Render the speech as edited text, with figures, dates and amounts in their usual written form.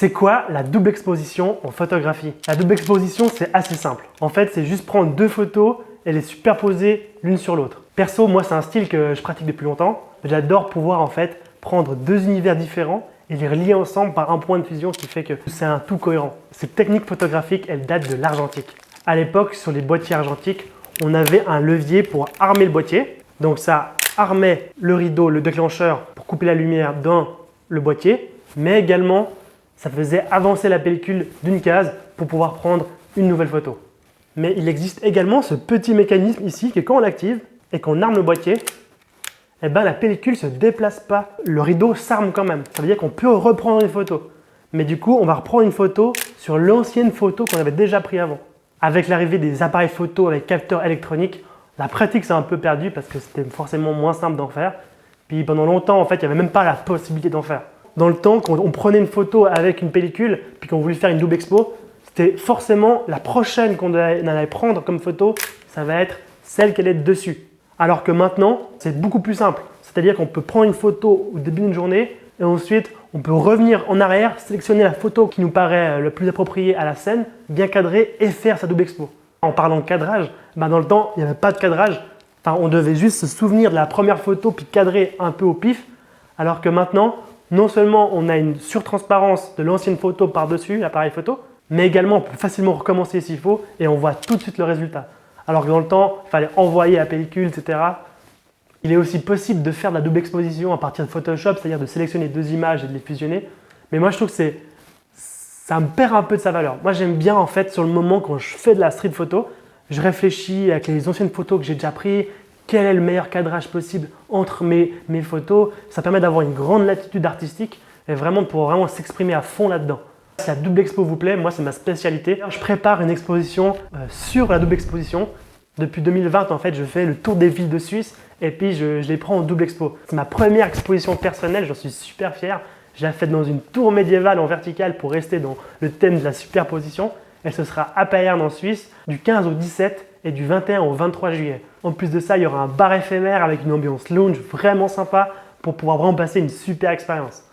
C'est quoi la double exposition en photographie? La double exposition, c'est assez simple. En fait, c'est juste prendre deux photos et les superposer l'une sur l'autre. Perso, moi, c'est un style que je pratique depuis longtemps. J'adore pouvoir en fait prendre deux univers différents et les relier ensemble par un point de fusion qui fait que c'est un tout cohérent. Cette technique photographique, elle date de l'argentique. À l'époque, sur les boîtiers argentiques, on avait un levier pour armer le boîtier. Donc ça armait le rideau, le déclencheur pour couper la lumière dans le boîtier, mais également ça faisait avancer la pellicule d'une case pour pouvoir prendre une nouvelle photo. Mais il existe également ce petit mécanisme ici que quand on l'active et qu'on arme le boîtier, eh ben, la pellicule ne se déplace pas. Le rideau s'arme quand même. Ça veut dire qu'on peut reprendre une photo. Mais du coup, on va reprendre une photo sur l'ancienne photo qu'on avait déjà prise avant. Avec l'arrivée des appareils photo avec capteurs électroniques, la pratique s'est un peu perdue parce que c'était forcément moins simple d'en faire. Puis pendant longtemps, en fait, il n'y avait même pas la possibilité d'en faire. Dans le temps, quand on prenait une photo avec une pellicule, puis qu'on voulait faire une double expo, c'était forcément la prochaine qu'on allait prendre comme photo, ça va être celle qu'elle est dessus. Alors que maintenant, c'est beaucoup plus simple. C'est-à-dire qu'on peut prendre une photo au début d'une journée et ensuite, on peut revenir en arrière, sélectionner la photo qui nous paraît le plus appropriée à la scène, bien cadrer et faire sa double expo. En parlant de cadrage, dans le temps, il n'y avait pas de cadrage. Enfin, on devait juste se souvenir de la première photo puis cadrer un peu au pif. Alors que maintenant, non seulement on a une surtransparence de l'ancienne photo par-dessus l'appareil photo, mais également on peut facilement recommencer s'il faut et on voit tout de suite le résultat. Alors que dans le temps, il fallait envoyer la pellicule, etc. Il est aussi possible de faire de la double exposition à partir de Photoshop, c'est-à-dire de sélectionner deux images et de les fusionner. Mais moi, je trouve que ça me perd un peu de sa valeur. Moi, j'aime bien en fait sur le moment quand je fais de la street photo, je réfléchis avec les anciennes photos que j'ai déjà prises, quel est le meilleur cadrage possible entre mes photos. Ça permet d'avoir une grande latitude artistique et vraiment pour vraiment s'exprimer à fond là-dedans. Si la double expo vous plaît, moi c'est ma spécialité. Je prépare une exposition sur la double exposition. Depuis 2020, en fait, je fais le tour des villes de Suisse et puis je les prends en double expo. C'est ma première exposition personnelle, j'en suis super fier. Je l'ai faite dans une tour médiévale en verticale pour rester dans le thème de la superposition. Et ce sera à Payerne en Suisse du 15 au 17 et du 21 au 23 juillet. En plus de ça, il y aura un bar éphémère avec une ambiance lounge vraiment sympa pour pouvoir vraiment passer une super expérience.